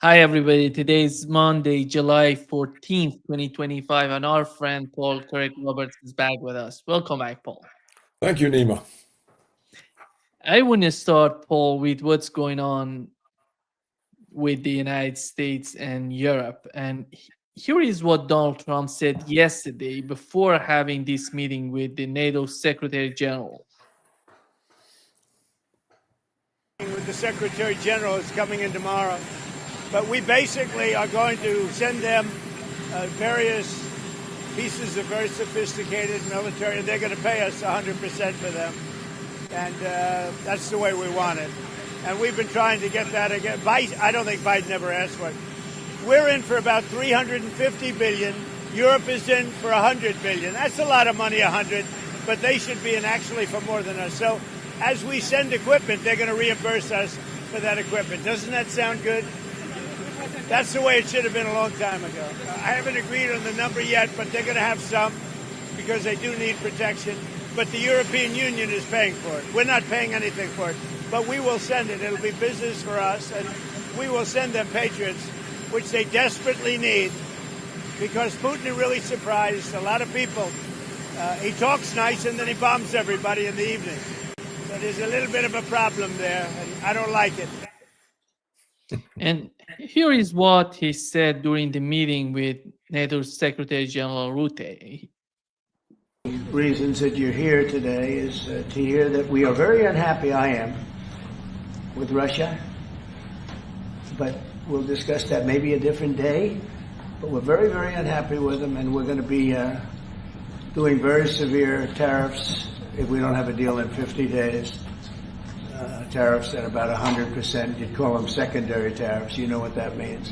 Hi, everybody. Today is Monday, July 14th, 2025, and our friend Paul Craig Roberts is back with us. Welcome back, Paul. Thank you, Nima. I want to start, Paul, with what's going on with the United States and Europe. And here is what Donald Trump said yesterday before having this meeting with the NATO Secretary General. With the Secretary General is coming in tomorrow. But we basically are going to send them various pieces of very sophisticated military, and they're going to pay us 100% for them. And that's the way we want it. And we've been trying to get that again. I don't think Biden ever asked for it. We're in for about 350 billion. Europe is in for 100 billion. That's a lot of money, 100, but they should be in actually for more than us. So as we send equipment, they're going to reimburse us for that equipment. Doesn't that sound good? That's the way it should have been a long time ago. I haven't agreed on the number yet, but they're going to have some because they do need protection. But the European Union is paying for it. We're not paying anything for it, but we will send it. It'll be business for us, and we will send them Patriots, which they desperately need, because Putin is really surprised a lot of people. He talks nice, and then he bombs everybody in the evening. So there's a little bit of a problem there, and I don't like it. And here is what he said during the meeting with NATO Secretary General Rutte. Reasons that you're here today is to hear that we are very unhappy, I am, with Russia. But we'll discuss that maybe a different day. But we're very, very unhappy with them, and we're going to be doing very severe tariffs if we don't have a deal in 50 days. Tariffs at about 100%. You'd call them secondary tariffs. You know what that means.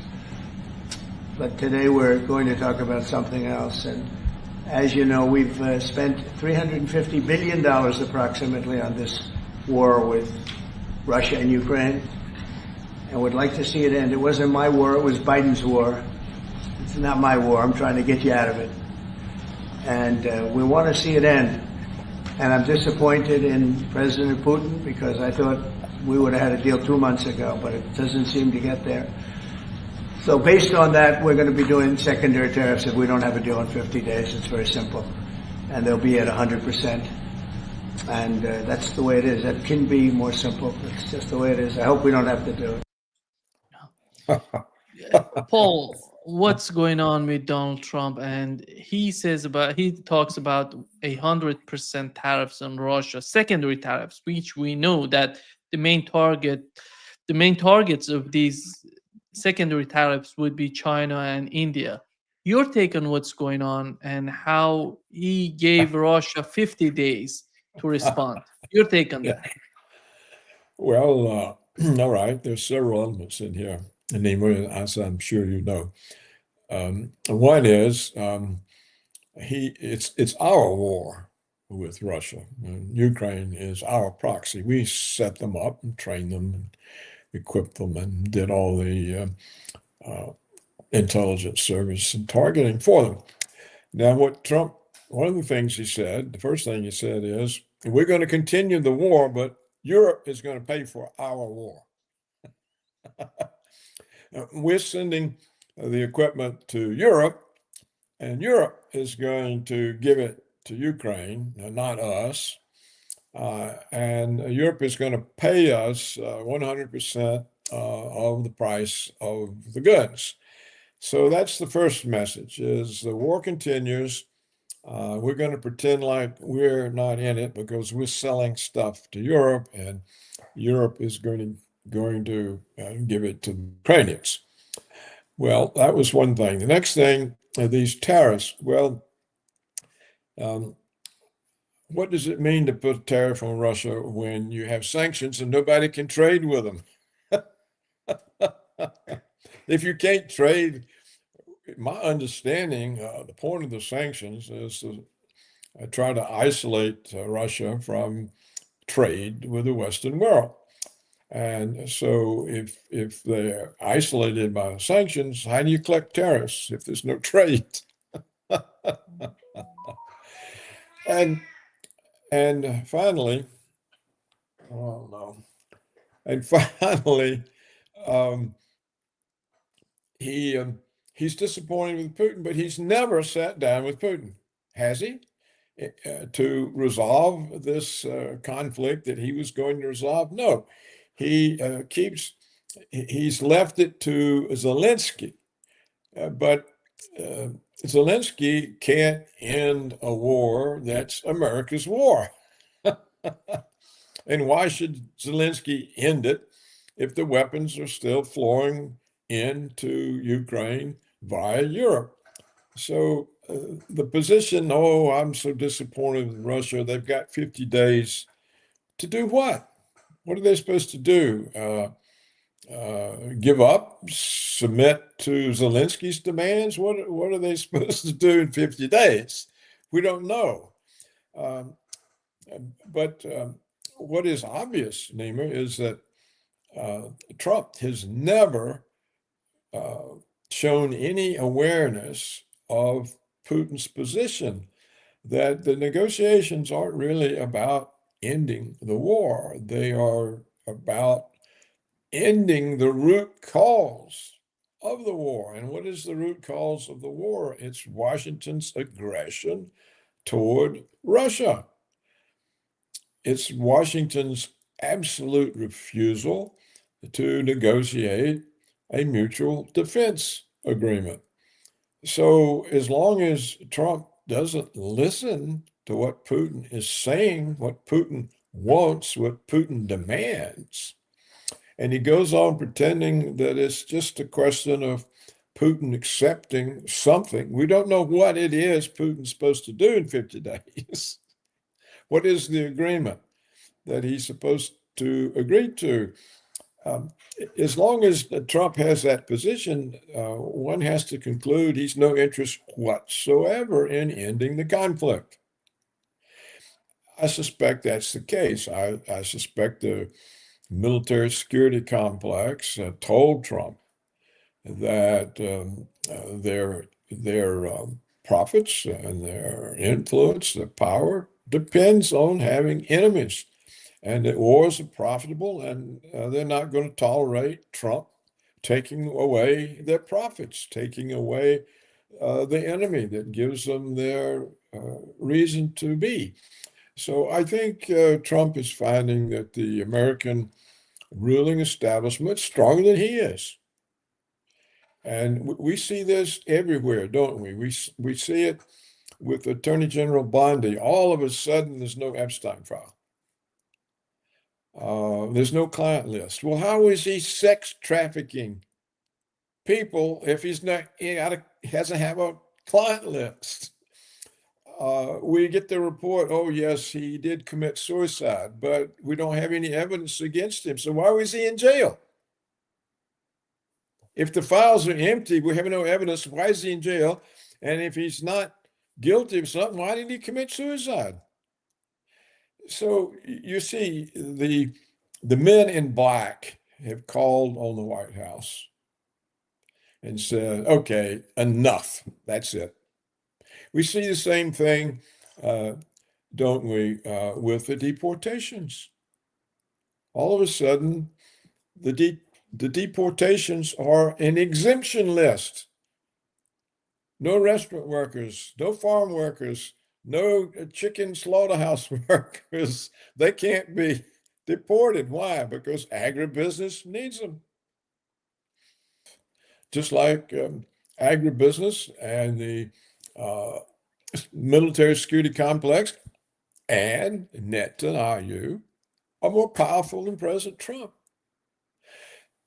But today we're going to talk about something else. And as you know, we've spent $350 billion approximately on this war with Russia and Ukraine. And would like to see it end. It wasn't my war. It was Biden's war. It's not my war. I'm trying to get you out of it. And we want to see it end. And I'm disappointed in President Putin because I thought we would have had a deal 2 months ago, but it doesn't seem to get there. So based on that, we're going to be doing secondary tariffs if we don't have a deal in 50 days. It's very simple. And they'll be at 100%. And that's the way it is. That can be more simple. It's just the way it is. I hope we don't have to do it. Paul, what's going on with Donald Trump? And he talks about 100% tariffs on Russia, secondary tariffs, which we know that the main targets of these secondary tariffs would be China and India. Your take on what's going on and how he gave Russia 50 days to respond. Your take on that. Well, all right. There's several elements in here, Nima, as I'm sure you know. One is it's our war with Russia. Ukraine is our proxy. We set them up and trained them and equipped them and did all the intelligence service and targeting for them. Now, one of the things he said, the first thing he said is, we're going to continue the war, but Europe is going to pay for our war. We're sending the equipment to Europe, and Europe is going to give it to Ukraine, not us. And Europe is going to pay us 100% of the price of the goods. So that's the first message, is the war continues. We're going to pretend like we're not in it because we're selling stuff to Europe, and Europe is going to give it to the Ukrainians. Well, that was one thing. The next thing, these tariffs. Well, what does it mean to put a tariff on Russia when you have sanctions and nobody can trade with them? If you can't trade, my understanding, the point of the sanctions is to try to isolate Russia from trade with the Western world. And so if they're isolated by sanctions, how do you collect tariffs if there's no trade? And finally, oh no. And finally, he's disappointed with Putin, but he's never sat down with Putin, has he? To resolve this conflict that he was going to resolve? No, he he's left it to Zelensky, but Zelensky can't end a war that's America's war. And why should Zelensky end it if the weapons are still flowing into Ukraine via Europe? So the position, oh, I'm so disappointed with Russia. They've got 50 days to do what? What are they supposed to do? Give up? Submit to Zelensky's demands? What are they supposed to do in 50 days? We don't know. But what is obvious, Nima, is that Trump has never shown any awareness of Putin's position, that the negotiations aren't really about ending the war. They are about ending the root cause of the war. And what is the root cause of the war? It's Washington's aggression toward Russia. It's Washington's absolute refusal to negotiate a mutual defense agreement. So as long as Trump doesn't listen to what Putin is saying, what Putin wants, what Putin demands, and he goes on pretending that it's just a question of Putin accepting something. We don't know what it is Putin's supposed to do in 50 days. What is the agreement that he's supposed to agree to? As long as Trump has that position, one has to conclude he's no interest whatsoever in ending the conflict. I suspect that's the case. I suspect the military security complex told Trump that their profits and their influence, their power depends on having enemies, and that wars are profitable, and they're not going to tolerate Trump taking away their profits, taking away the enemy that gives them their reason to be. So I think Trump is finding that the American ruling establishment is stronger than he is. And we see this everywhere, don't we? We see it with Attorney General Bondi. All of a sudden, there's no Epstein file. There's no client list. Well, how is he sex trafficking people if he hasn't have a client list? We get the report, oh, yes, he did commit suicide, but we don't have any evidence against him. So why was he in jail? If the files are empty, we have no evidence. Why is he in jail? And if he's not guilty of something, why did he commit suicide? So you see, the men in black have called on the White House and said, okay, enough. That's it. We see the same thing, don't we, with the deportations. All of a sudden, the deportations are an exemption list. No restaurant workers, no farm workers, no chicken slaughterhouse workers. They can't be deported. Why? Because agribusiness needs them. Just like agribusiness and the military security complex and Netanyahu are more powerful than President Trump.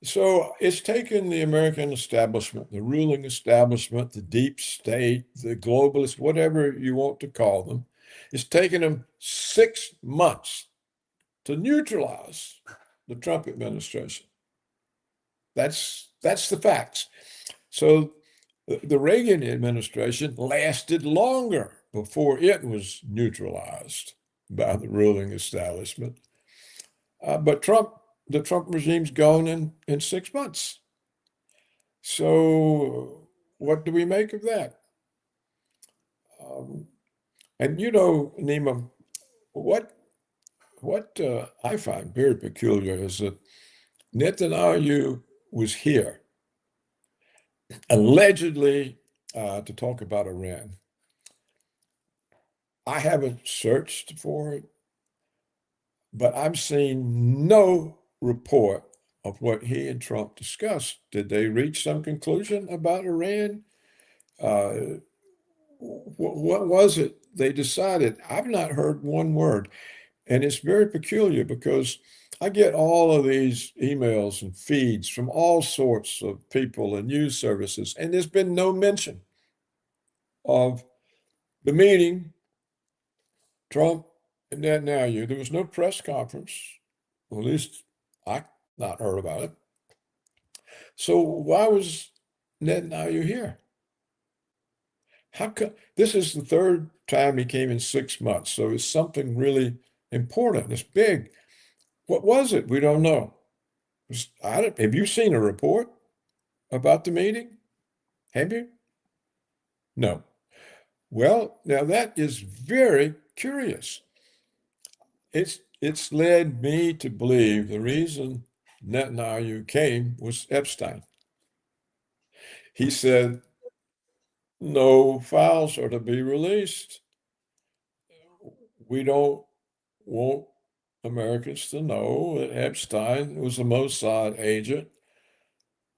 So it's taken the American establishment, the ruling establishment, the deep state, the globalists, whatever you want to call them, it's taken them 6 months to neutralize the Trump administration. That's the facts. So the Reagan administration lasted longer before it was neutralized by the ruling establishment. But the Trump regime's gone in 6 months. So what do we make of that? And Nima, what I find very peculiar is that Netanyahu was here allegedly to talk about Iran. I haven't searched for it, but I've seen no report of what he and Trump discussed. Did they reach some conclusion about Iran? What was it they decided? I've not heard one word. And it's very peculiar because I get all of these emails and feeds from all sorts of people and news services, and there's been no mention of the meeting, Trump and Netanyahu. There was no press conference, or at least I not heard about it. So why was Netanyahu here? How come this is the third time he came in 6 months? So it's something really important. It's big. What was it? We don't know. Have you seen a report about the meeting? Have you? No. Well, now that is very curious. It's led me to believe the reason Netanyahu came was Epstein. He said no files are to be released. We don't want Americans to know that Epstein was a Mossad agent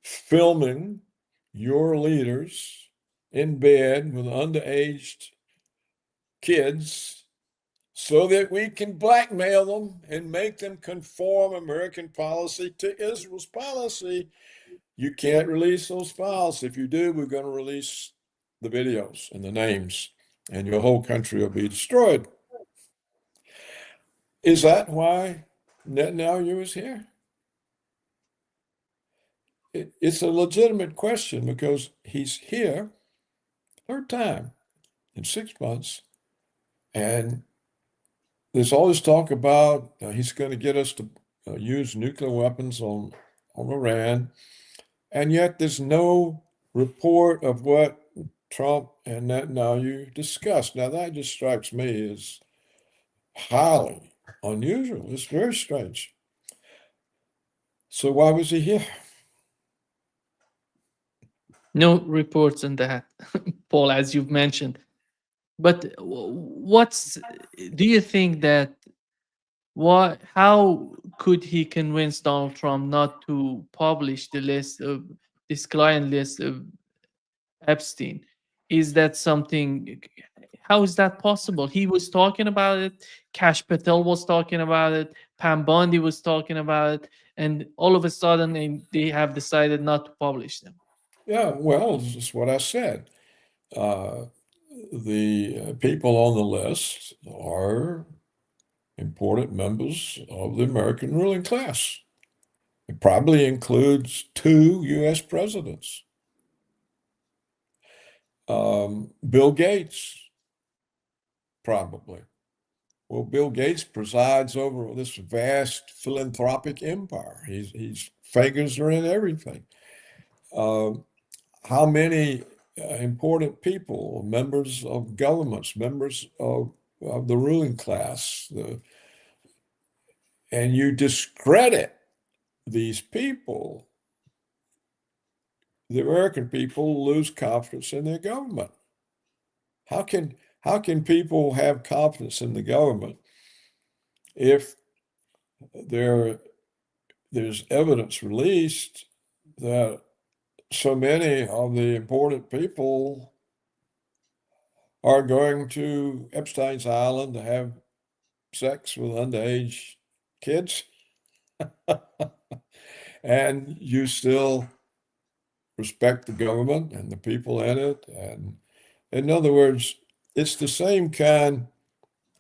filming your leaders in bed with underage kids so that we can blackmail them and make them conform American policy to Israel's policy. You can't release those files. If you do, we're going to release the videos and the names, and your whole country will be destroyed. Is that why Netanyahu is here? It's a legitimate question because he's here third time in 6 months, and there's all this talk about he's going to get us to use nuclear weapons on Iran, and yet there's no report of what Trump and Netanyahu discussed. Now that just strikes me as highly unusual. It's very strange. So why was he here? No reports on that, Paul, as you've mentioned. But do you think that how could he convince Donald Trump not to publish this client list of Epstein? Is that something? How is that possible? He was talking about it. Kash Patel was talking about it. Pam Bondi was talking about it, and all of a sudden they have decided not to publish them. Yeah, well, this is what I said. The people on the list are important members of the American ruling class. It probably includes 2 U.S. presidents. Bill Gates, probably. Well, Bill Gates presides over this vast philanthropic empire. He's fingers are in everything. How many important people, members of governments, members of the ruling class, and you discredit these people, the American people lose confidence in their government. How can people have confidence in the government if there's evidence released that so many of the important people are going to Epstein's Island to have sex with underage kids? And you still respect the government and the people in it. And in other words, it's the same kind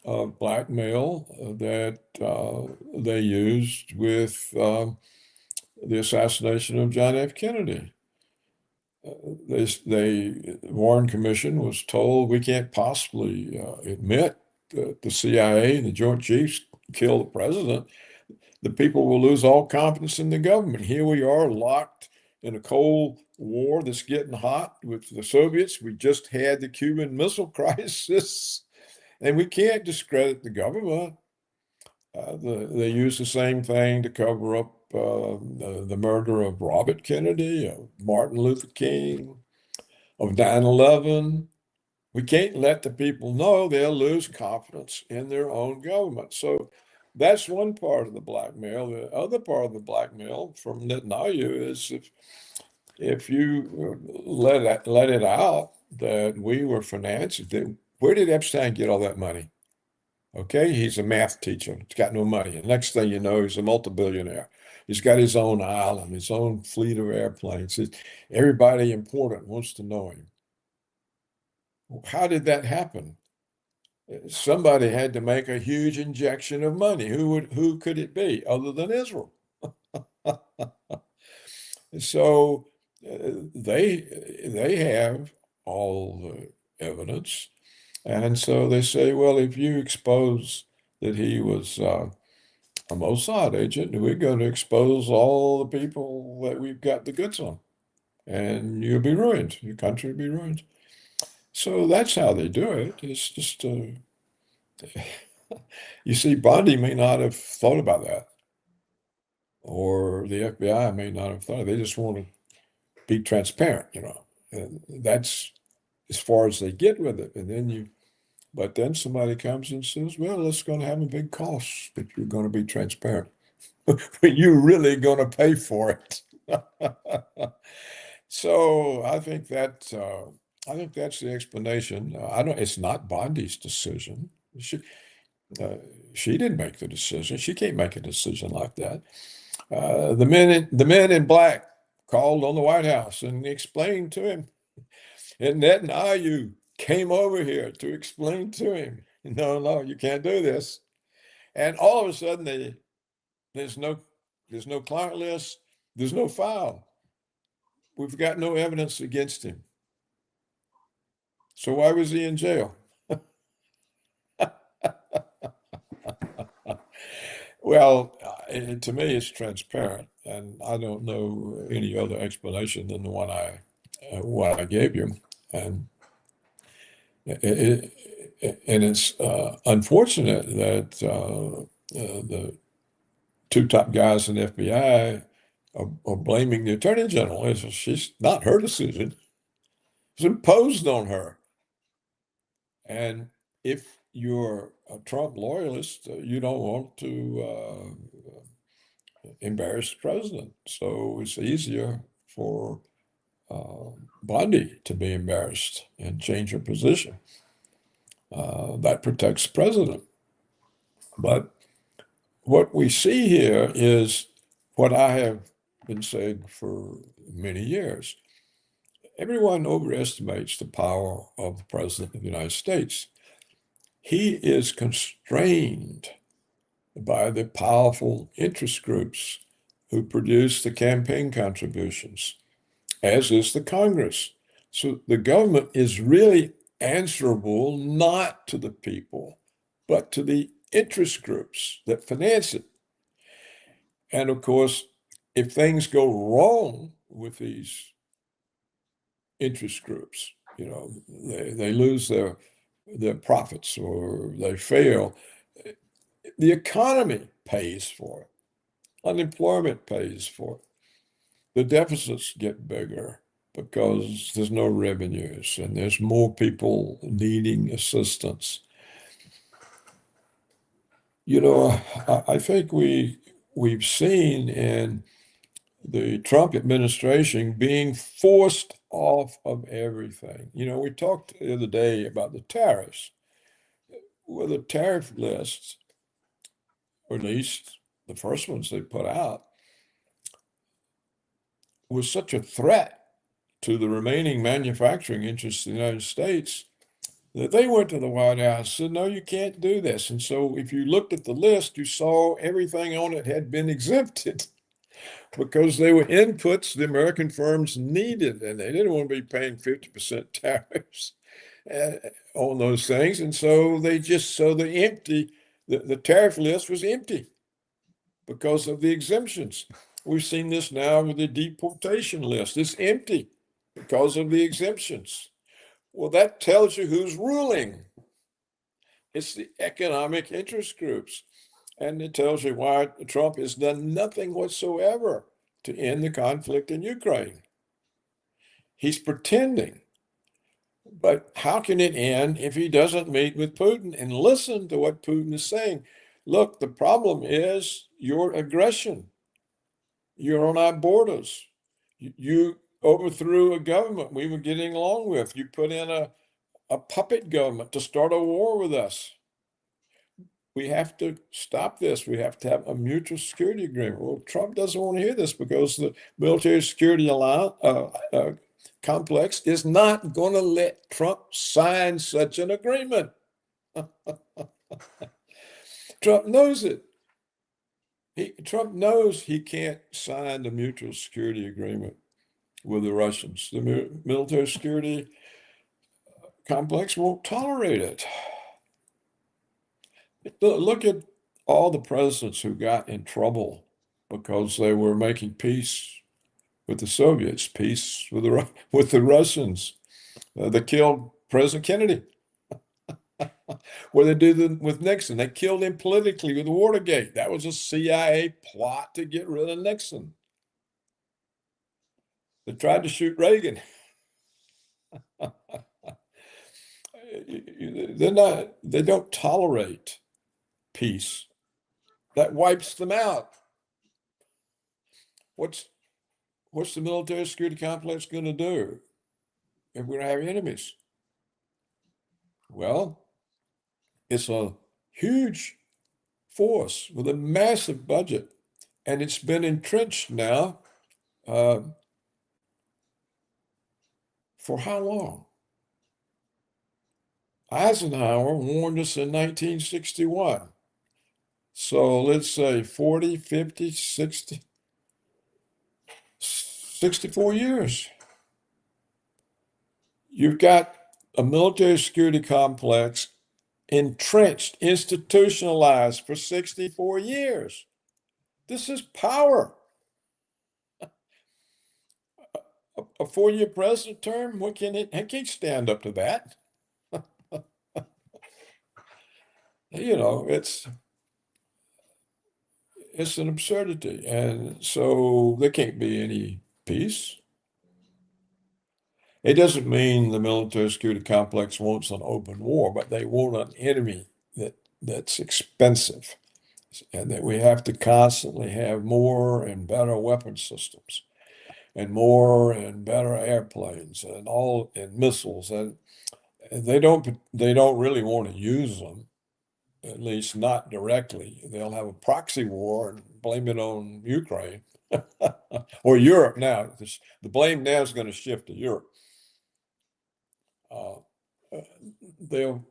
of blackmail that they used with the assassination of John F. Kennedy. The Warren Commission was told we can't possibly admit that the CIA, the Joint Chiefs, killed the president. The people will lose all confidence in the government. Here we are locked in a Cold War that's getting hot with the Soviets. We just had the Cuban Missile Crisis, and we can't discredit the government. They used the same thing to cover up the murder of Robert Kennedy, of Martin Luther King, of 9/11. We can't let the people know they'll lose confidence in their own government. So that's one part of the blackmail. The other part of the blackmail from Netanyahu is if you let it out that we were financing, where did Epstein get all that money? Okay, he's a math teacher. He's got no money. And next thing you know, he's a multi-billionaire. He's got his own island, his own fleet of airplanes. Everybody important wants to know him. How did that happen? Somebody had to make a huge injection of money. Who could it be other than Israel? So they have all the evidence. And so they say, well, if you expose that he was a Mossad agent, we're going to expose all the people that we've got the goods on. And you'll be ruined. Your country will be ruined. So that's how they do it. It's just, you see, Bondi may not have thought about that. Or the FBI may not have thought. They just want to be transparent, And that's as far as they get with it. But then somebody comes and says, well, it's going to have a big cost, but you're going to be transparent. You're really going to pay for it. So I think that's the explanation. It's not Bondi's decision. She didn't make the decision. She can't make a decision like that. The men in black called on the White House and explained to him. And Netanyahu came over here to explain to him, no, you can't do this. And all of a sudden, there's no client list, there's no file. We've got no evidence against him. So why was he in jail? Well, to me, it's transparent, and I don't know any other explanation than the one I gave you. And it's unfortunate that the two top guys in the FBI are blaming the Attorney General. She's not her decision. It's imposed on her. And if you're a Trump loyalist, you don't want to embarrass the president. So it's easier for Bondi to be embarrassed and change her position. That protects the president. But what we see here is what I have been saying for many years. Everyone overestimates the power of the president of the United States. He is constrained by the powerful interest groups who produce the campaign contributions, as is the Congress. So the government is really answerable not to the people, but to the interest groups that finance it. And of course, if things go wrong with these interest groups, they lose their profits or they fail, the economy pays for it. Unemployment pays for it. The deficits get bigger because there's no revenues and there's more people needing assistance. I think we've seen in the Trump administration being forced off of everything. We talked the other day about the tariffs. Well, the tariff lists, or at least the first ones they put out, was such a threat to the remaining manufacturing interests of the United States that they went to the White House and said, no, you can't do this. And so if you looked at the list, you saw everything on it had been exempted because they were inputs the American firms needed, and they didn't want to be paying 50% tariffs on those things. And so the tariff list was empty because of the exemptions. We've seen this now with the deportation list. It's empty because of the exemptions. Well, that tells you who's ruling. It's the economic interest groups. And it tells you why Trump has done nothing whatsoever to end the conflict in Ukraine. He's pretending. But how can it end if he doesn't meet with Putin and listen to what Putin is saying? Look, the problem is your aggression. You're on our borders. You overthrew a government we were getting along with. You put in a puppet government to start a war with us. We have to stop this. We have to have a mutual security agreement. Well, Trump doesn't want to hear this because the military security complex is not going to let Trump sign such an agreement. Trump knows it. Trump knows he can't sign the mutual security agreement with the Russians. The military security complex won't tolerate it. Look at all the presidents who got in trouble because they were making peace with the Soviets, peace with the Russians. They killed President Kennedy. What they did with Nixon, they killed him politically with Watergate. That was a CIA plot to get rid of Nixon. They tried to shoot Reagan. They don't tolerate peace. That wipes them out. What's the military security complex going to do if we're going to have enemies? Well, it's a huge force with a massive budget, and it's been entrenched now for how long? Eisenhower warned us in 1961. So let's say 40, 50, 60, 64 years. You've got a military security complex entrenched, institutionalized for 64 years. This is power. A 4-year president term, what can it can't stand up to that. You know, it's an absurdity. And so there can't be any peace. It doesn't mean the military security complex wants an open war, but they want an enemy that's expensive, and that we have to constantly have more and better weapon systems, and more and better airplanes, and missiles, and they don't really want to use them, at least not directly. They'll have a proxy war and blame it on Ukraine or Europe now. The blame now is going to shift to Europe. They'll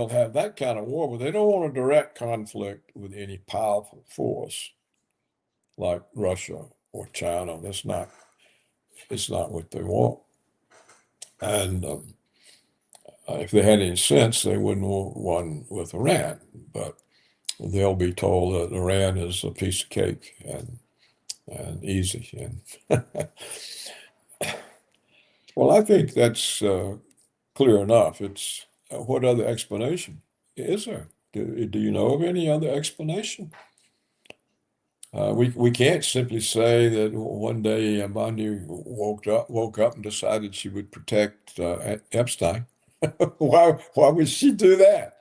have that kind of war, but they don't want a direct conflict with any powerful force like Russia or China. It's not what they want. And if they had any sense, they wouldn't want one with Iran. But they'll be told that Iran is a piece of cake and easy. And well, I think that's clear enough. It's what other explanation is there? Do you know of any other explanation? We can't simply say that one day Bondi woke up and decided she would protect Epstein. Why would she do that?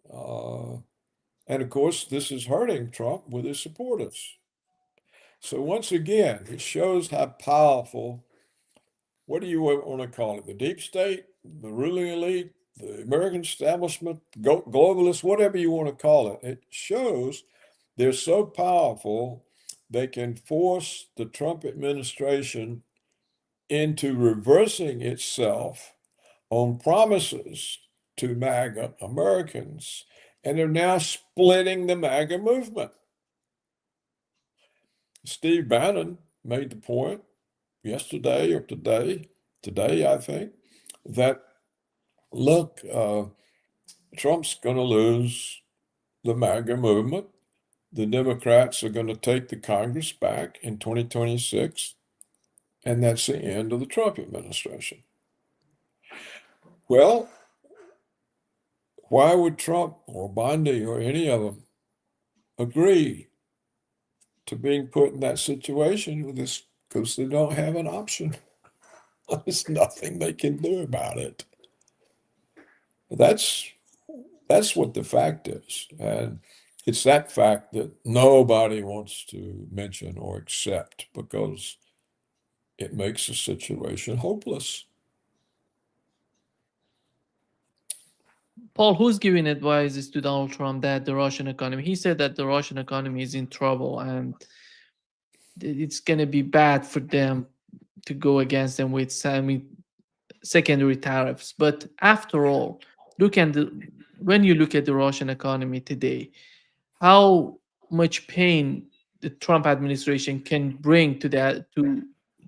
And of course, this is hurting Trump with his supporters. So once again, it shows how powerful, what do you want to call it? The deep state, the ruling elite, the American establishment, globalists, whatever you want to call it. It shows they're so powerful, they can force the Trump administration into reversing itself on promises to MAGA Americans. And they're now splitting the MAGA movement. Steve Bannon made the point yesterday or today, I think, that look, Trump's going to lose the MAGA movement. The Democrats are going to take the Congress back in 2026, and that's the end of the Trump administration. Well, why would Trump or Bondi or any of them agree to being put in that situation with this because they don't have an option. There's nothing they can do about it. That's what the fact is. And it's that fact that nobody wants to mention or accept because it makes the situation hopeless. Paul, who's giving advices to Donald Trump that the Russian economy? He said that the Russian economy is in trouble and it's going to be bad for them to go against them with secondary tariffs. But after all, when you look at the Russian economy today, how much pain the Trump administration can bring to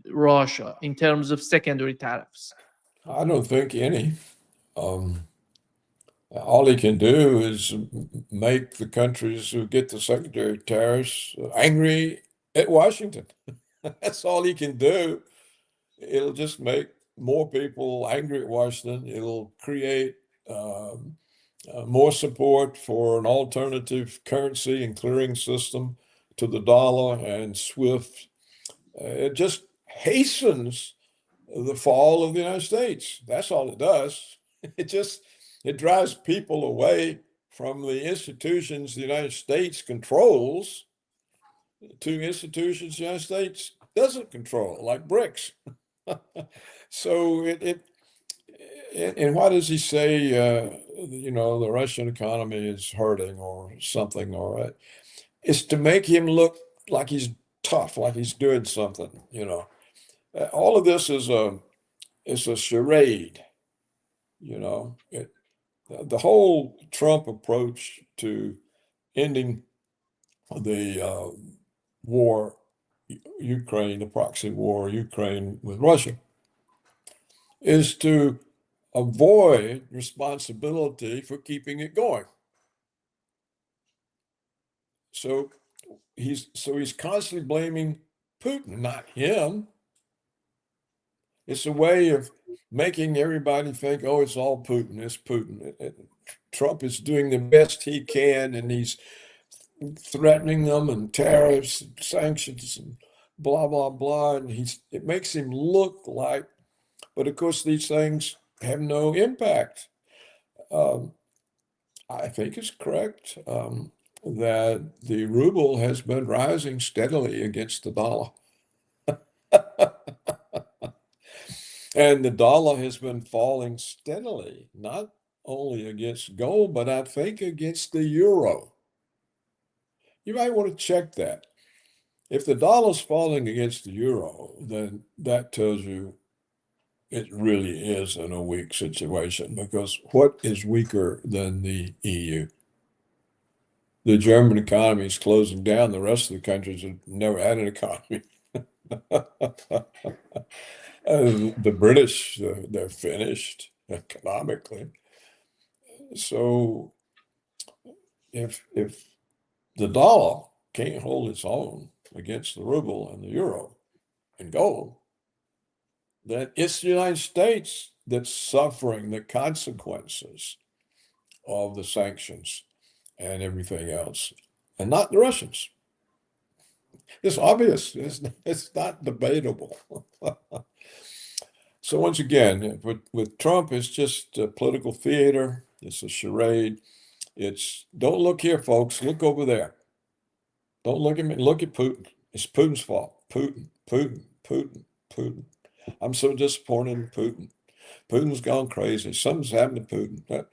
Russia in terms of secondary tariffs? I don't think any. All he can do is make the countries who get the secondary tariffs angry at Washington. That's all he can do. It'll just make more people angry at Washington. It'll create more support for an alternative currency and clearing system to the dollar and SWIFT. It just hastens the fall of the United States. That's all it does. It drives people away from the institutions the United States controls to institutions the United States doesn't control, like BRICS. So and why does he say, the Russian economy is hurting or something, or it's to make him look like he's tough, like he's doing something, all of this is a charade, the whole Trump approach to ending the war, Ukraine, the proxy war, Ukraine with Russia, is to avoid responsibility for keeping it going. So he's constantly blaming Putin, not him. It's a way of making everybody think, oh, it's all Putin. It's Putin. Trump is doing the best he can, and he's threatening them and tariffs, and sanctions, and blah blah blah. And it makes him look like, but of course these things have no impact. I think it's correct that the ruble has been rising steadily against the dollar. And the dollar has been falling steadily, not only against gold, but I think against the euro. You might want to check that. If the dollar's falling against the euro, then that tells you it really is in a weak situation, because what is weaker than the EU? The German economy is closing down. The rest of the countries have never had an economy. The British, they're finished economically. So if the dollar can't hold its own against the ruble and the euro and gold, then it's the United States that's suffering the consequences of the sanctions and everything else, and not the Russians. It's obvious. It's not debatable. So once again, with Trump, it's just a political theater. It's a charade. Don't look here, folks. Look over there. Don't look at me. Look at Putin. It's Putin's fault. Putin, Putin, Putin, Putin. I'm so disappointed in Putin. Putin's gone crazy. Something's happened to Putin.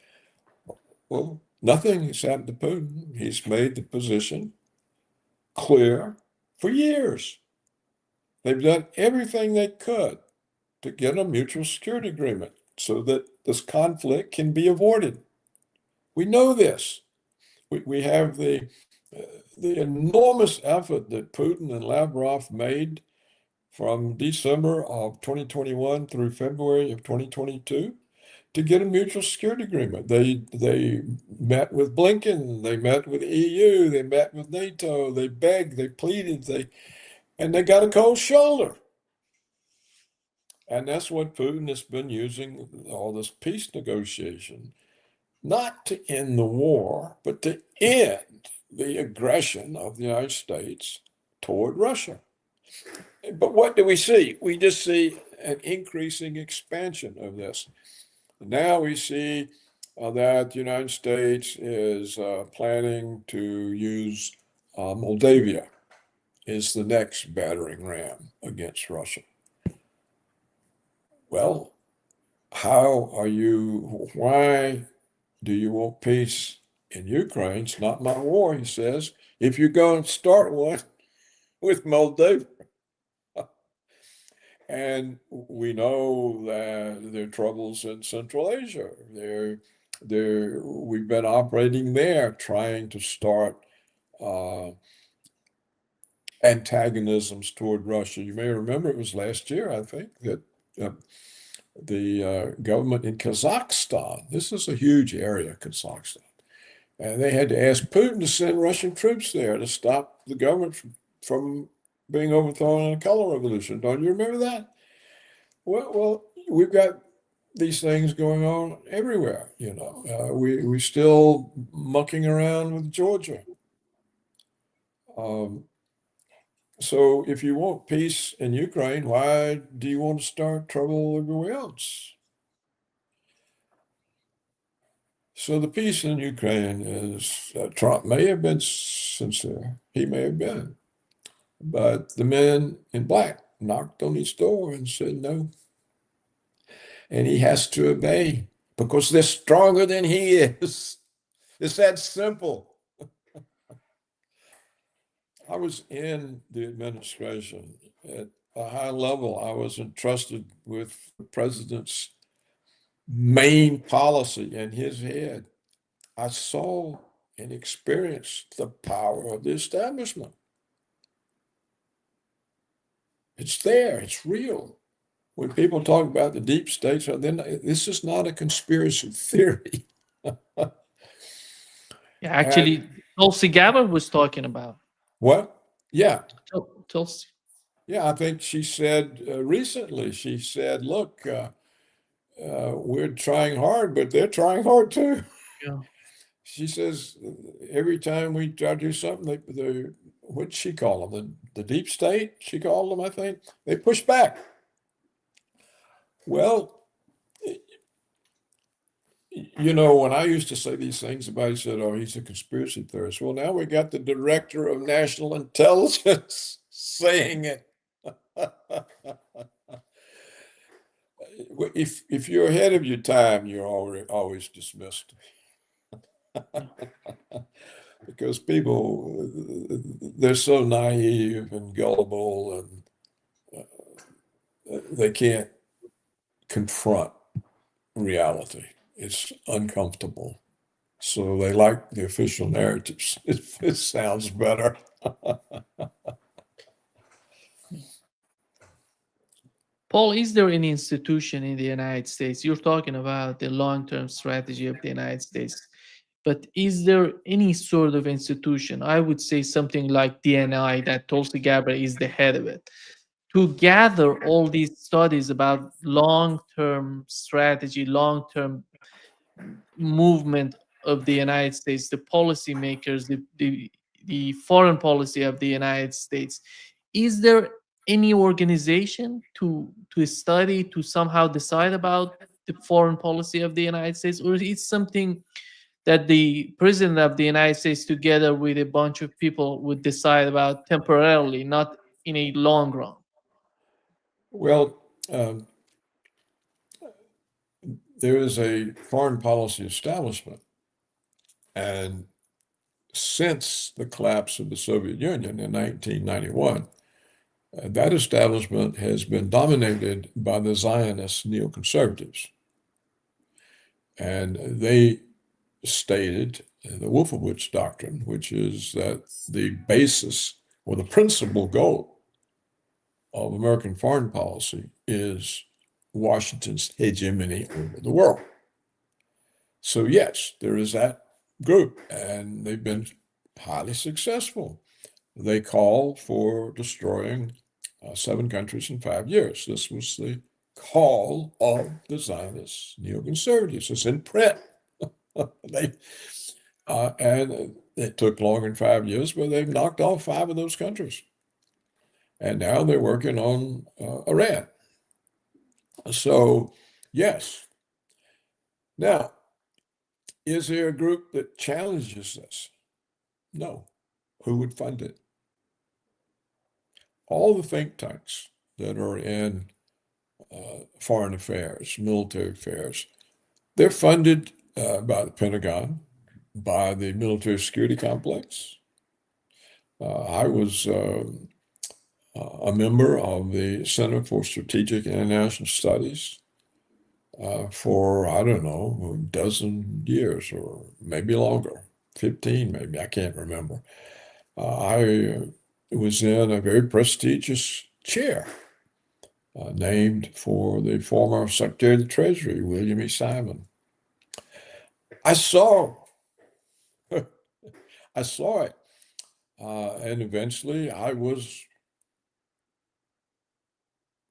Well, nothing has happened to Putin. He's made the position clear for years. They've done everything they could to get a mutual security agreement so that this conflict can be avoided. We know this. We have the enormous effort that Putin and Lavrov made from December of 2021 through February of 2022 to get a mutual security agreement. They met with Blinken, they met with EU, they met with NATO, they begged, they pleaded, and they got a cold shoulder. And that's what Putin has been using all this peace negotiation, not to end the war, but to end the aggression of the United States toward Russia. But what do we see? We just see an increasing expansion of this. Now we see that the United States is planning to use Moldavia is the next battering ram against Russia. Well, why do you want peace in Ukraine? It's not my war, he says, if you're going to start one with Moldavia. And we know that there are troubles in Central Asia. We've been operating there, trying to start antagonisms toward Russia. You may remember it was last year, I think, that the government in Kazakhstan, this is a huge area, Kazakhstan, and they had to ask Putin to send Russian troops there to stop the government from being overthrown in a color revolution. Don't you remember that? Well, we've got these things going on everywhere. We're still mucking around with Georgia. So if you want peace in Ukraine, why do you want to start trouble everywhere else? So the peace in Ukraine is, Trump may have been sincere. He may have been. But the men in black knocked on his door and said no. And he has to obey because they're stronger than he is. It's that simple. I was in the administration at a high level. I was entrusted with the president's main policy in his head. I saw and experienced the power of the establishment. It's there, it's real. When people talk about the deep states, then this is not a conspiracy theory. Yeah, actually, Tulsi Gabbard was talking about. What? Yeah. Tulsi. Yeah, I think she said recently, she said, look, we're trying hard, but they're trying hard too. Yeah. She says every time we try to do something, what'd she call them? The deep state, she called them, I think. They push back. Well, when I used to say these things, somebody said, oh, he's a conspiracy theorist. Well, now we got the director of national intelligence saying it. If you're ahead of your time, you're always dismissed. Because people, they're so naive and gullible, and they can't confront reality. It's uncomfortable. So they like the official narratives. It sounds better. Paul, is there any institution in the United States? You're talking about the long-term strategy of the United States, but is there any sort of institution? I would say something like DNI, that Tulsi Gabbard is the head of it, to gather all these studies about long-term strategy, long-term movement of the United States, the policymakers, the foreign policy of the United States. Is there any organization to study, to somehow decide about the foreign policy of the United States, or is it something that the president of the United States, together with a bunch of people, would decide about temporarily, not in a long run? Well, there is a foreign policy establishment, and since the collapse of the Soviet Union in 1991, that establishment has been dominated by the Zionist neoconservatives. And they stated the Wolfowitz doctrine, which is that the basis or the principal goal of American foreign policy is Washington's hegemony over the world. So yes, there is that group, and they've been highly successful. They call for destroying 7 countries in 5 years. This was the call of the Zionist neoconservatives. It's in print. And It took longer than 5 years, but they've knocked off 5 of those countries. And now they're working on Iran. So, yes. Now, is there a group that challenges this? No. Who would fund it? All the think tanks that are in foreign affairs, military affairs, they're funded by the Pentagon, by the military security complex. I was a member of the Center for Strategic and International Studies for, I don't know, a dozen years or maybe longer, 15 maybe, I can't remember. I was in a very prestigious chair named for the former Secretary of the Treasury, William E. Simon. I saw I saw it, and eventually I was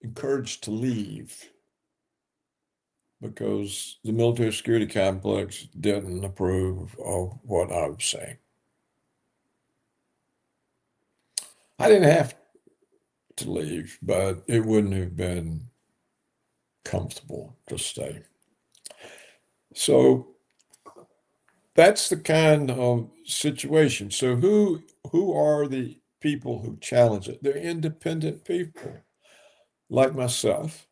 encouraged to leave because the military security complex didn't approve of what I was saying. I didn't have to leave, but it wouldn't have been comfortable to stay. So that's the kind of situation. So who are the people who challenge it? They're independent people like myself.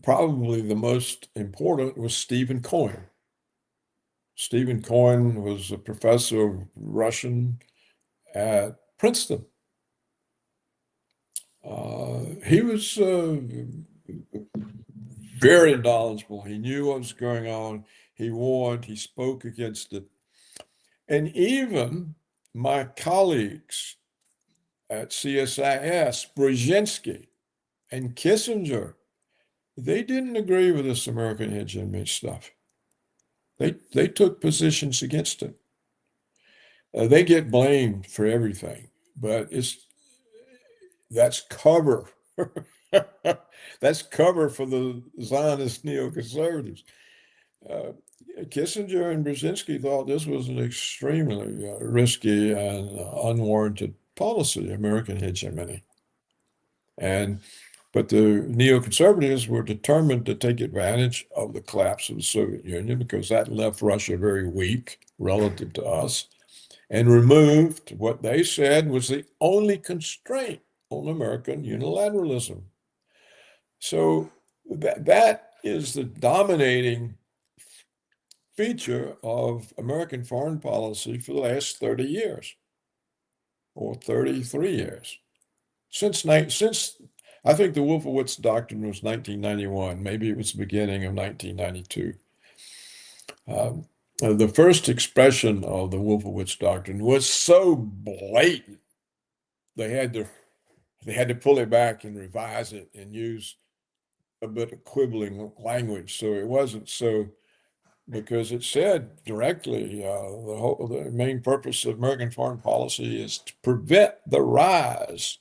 Probably the most important was Stephen Cohen. Stephen Cohen was a professor of Russian at Princeton. He was very knowledgeable. He knew what was going on. He warned, he spoke against it. And even my colleagues at CSIS, Brzezinski and Kissinger, they didn't agree with this American hegemony stuff. They took positions against it. They get blamed for everything, but that's cover. That's cover for the Zionist neoconservatives. Kissinger and Brzezinski thought this was an extremely risky and unwarranted policy, American hegemony. But the neoconservatives were determined to take advantage of the collapse of the Soviet Union because that left Russia very weak relative to us and removed what they said was the only constraint on American unilateralism. So that is the dominating feature of American foreign policy for the last 30 years or 33 years. Since I think the Wolfowitz Doctrine was 1991, maybe it was the beginning of 1992. The first expression of the Wolfowitz Doctrine was so blatant, they had to pull it back and revise it and use a bit of quibbling language. So it wasn't so, because it said directly, the main purpose of American foreign policy is to prevent the rise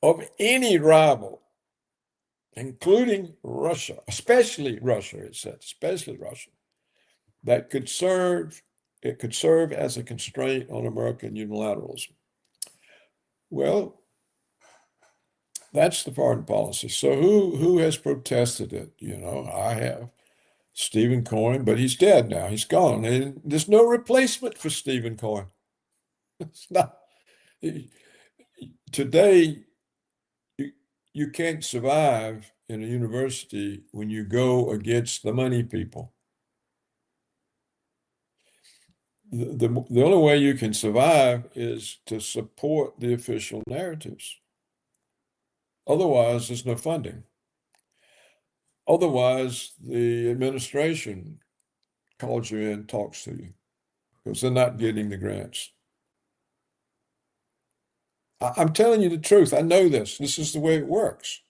of any rival, including Russia, especially Russia, it said, especially Russia, that could serve as a constraint on American unilateralism. Well, that's the foreign policy. So who has protested it? I have. Stephen Cohen, but he's dead now. He's gone. And there's no replacement for Stephen Cohen. It's not. Today, you can't survive in a university when you go against the money people. The only way you can survive is to support the official narratives. Otherwise, there's no funding. Otherwise, the administration calls you in, talks to you, because they're not getting the grants. I'm telling you the truth. I know this. This is the way it works.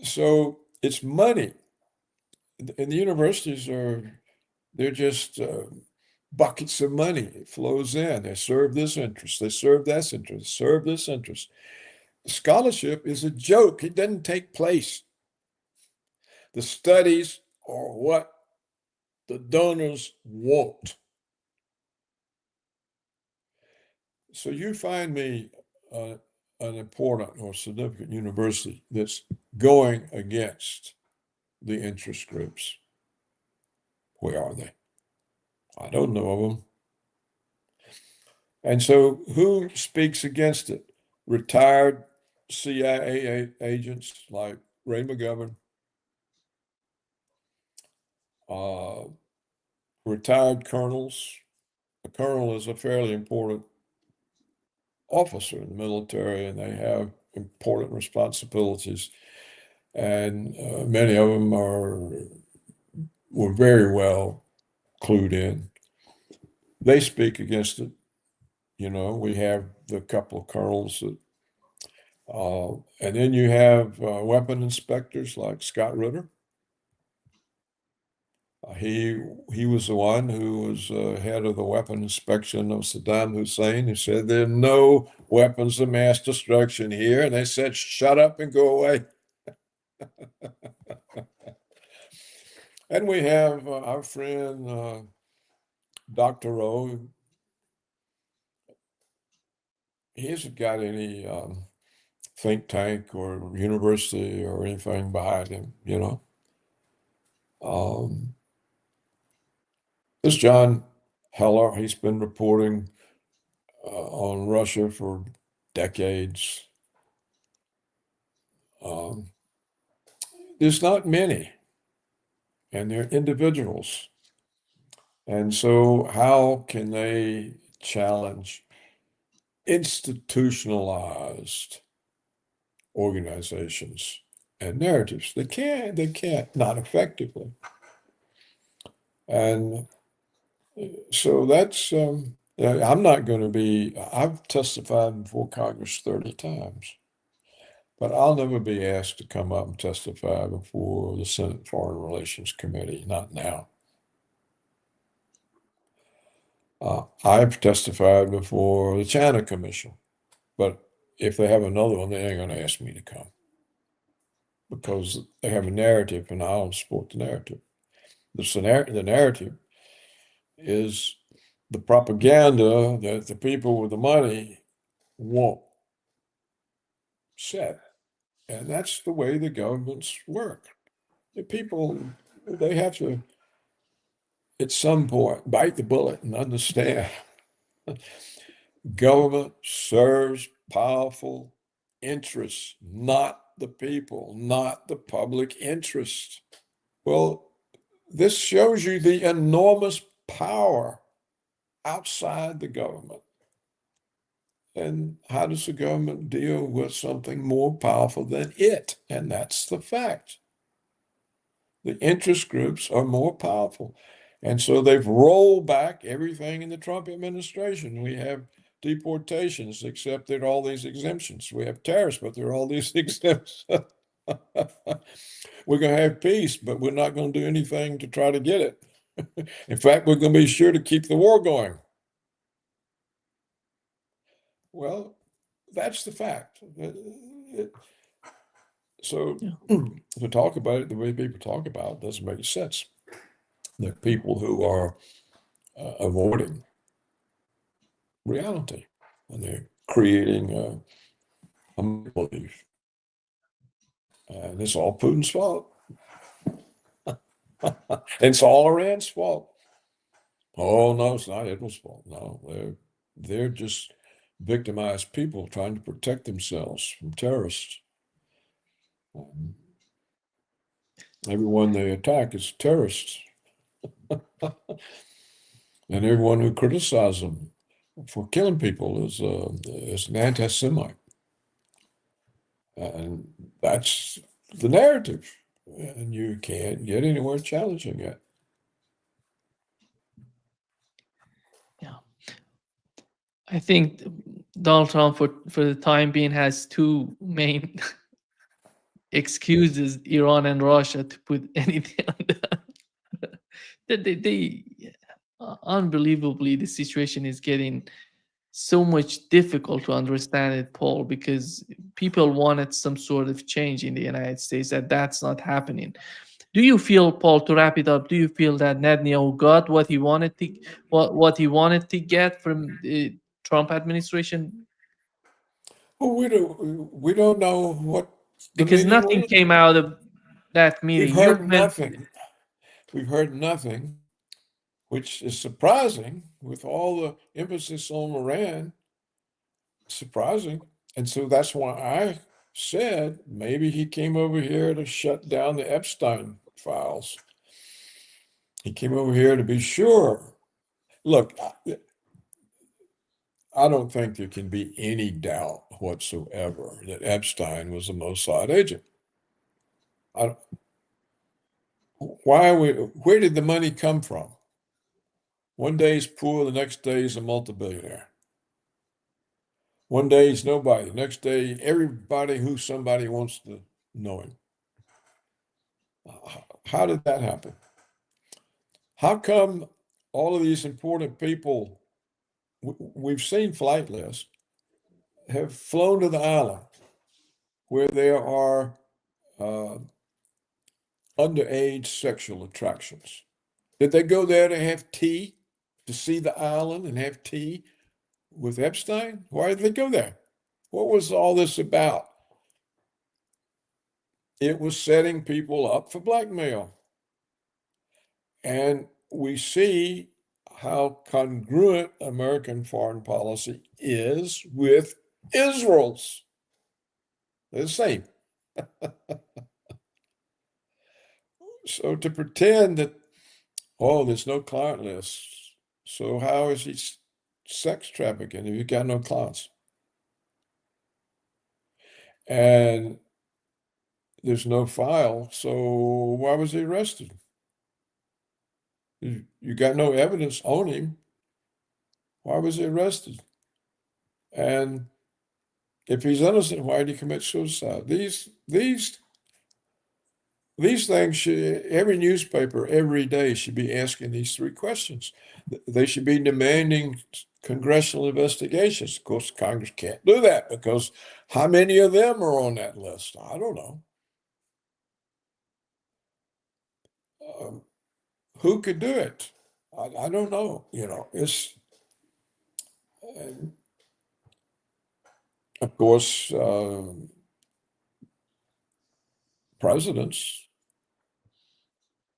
So it's money. And the universities they're just buckets of money. It flows in. They serve this interest. They serve this interest. Serve this interest. Scholarship is a joke. It doesn't take place. The studies are what the donors want. So you find me an important or significant university that's going against the interest groups. Where are they? I don't know of them. And so who speaks against it? Retired CIA agents like Ray McGovern, retired colonels. A colonel is a fairly important officer in the military, and they have important responsibilities. And many of them were very well clued in. They speak against it. You know, we have the couple of colonels that, and then you have weapon inspectors like Scott Ritter. He was the one who was head of the weapon inspection of Saddam Hussein. He said there are no weapons of mass destruction here, and they said shut up and go away. And we have our friend Dr. Rowe. He hasn't got any think tank or university or anything behind him, you know. This John Heller, he's been reporting on Russia for decades. There's not many, and they're individuals. And so how can they challenge institutionalized organizations and narratives? They can't, not effectively. And so that's, I'm not going to be, I've testified before Congress 30 times, but I'll never be asked to come up and testify before the Senate Foreign Relations Committee, not now. I've testified before the China Commission, but if they have another one, they ain't going to ask me to come because they have a narrative and I don't support the narrative. The narrative is the propaganda that the people with the money want set. And that's the way the governments work. The people, they have to, at some point, bite the bullet and understand government serves powerful interests, not the people, not the public interest. Well, this shows you the enormous power outside the government. And how does the government deal with something more powerful than it? And that's the fact. The interest groups are more powerful. And so they've rolled back everything in the Trump administration. We have deportations, except there are all these exemptions. We have tariffs, but there are all these exemptions. We're going to have peace, but we're not going to do anything to try to get it. In fact, we're going to be sure to keep the war going. Well, that's the fact. So to talk about it the way people talk about it doesn't make sense. There are people who are avoiding reality, and they're creating a belief. And it's all Putin's fault. It's all Iran's fault. Oh, no, it's not Israel's fault. No, they're just victimized people trying to protect themselves from terrorists. Everyone they attack is terrorists. And everyone who criticizes them for killing people is an anti-Semite. And that's the narrative. And you can't get anywhere challenging it. Yeah. I think Donald Trump, for the time being, has two main excuses: Iran and Russia, to put anything on that. They unbelievably, the situation is getting so much difficult to understand it, Paul, because people wanted some sort of change in the United States, and that's not happening. Do you feel, Paul, to wrap it up, do you feel that Netanyahu got what he wanted to get from Trump administration? Well, we don't know what the Because meeting nothing was. came out of that We've meeting. heard nothing. We've heard nothing, which is surprising with all the emphasis on Iran. Surprising. And so that's why I said maybe he came over here to shut down the Epstein files. He came over here to be sure. Look, I don't think there can be any doubt whatsoever that Epstein was a Mossad agent. Where did the money come from? One day he's poor, the next day he's a multi-billionaire. One day he's nobody, the next day everybody who somebody wants to know him. How did that happen? How come all of these important people we've seen flight lists have flown to the island where there are underage sexual attractions? Did they go there to have tea, to see the island and have tea with Epstein? Why did they go there? What was all this about? It was setting people up for blackmail. And we see how congruent American foreign policy is with Israel's. They're the same. So to pretend that, oh, there's no client list, so how is he sex trafficking if you got no clients? And there's no file, so why was he arrested? You got no evidence on him. Why was he arrested? And if he's innocent, why did he commit suicide? These things should, every newspaper every day should be asking these three questions. They should be demanding congressional investigations. Of course, Congress can't do that because how many of them are on that list? I don't know. Who could do it? I don't know. It's of course presidents.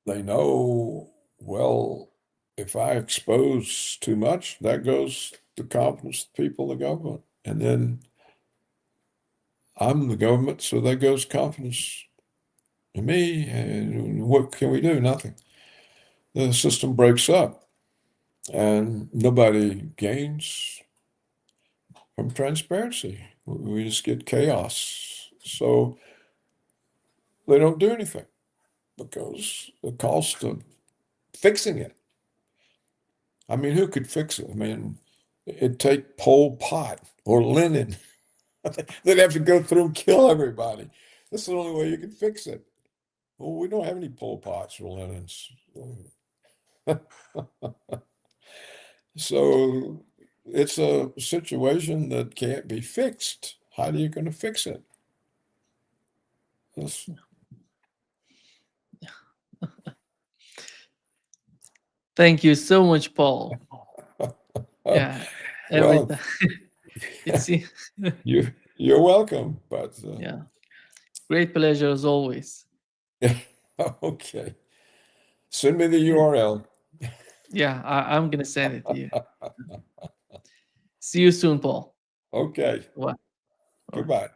They know, well, if I expose too much, that goes to confidence of people in the government. And then I'm the government, so that goes confidence in me. And what can we do? Nothing. The system breaks up and nobody gains from transparency. We just get chaos. So they don't do anything because the cost of fixing it. I mean, who could fix it? I mean, it'd take Pol Pot or Lenin. They'd have to go through and kill everybody. That's the only way you can fix it. Well, we don't have any Pol Pots or Lenins. So it's a situation that can't be fixed. How are you going to fix it? Thank you so much, Paul. Yeah, Well, it's you're welcome. But yeah, great pleasure as always. Okay, send me the URL. Yeah, I'm gonna send it to you. See you soon, Paul. Okay. Bye. Goodbye.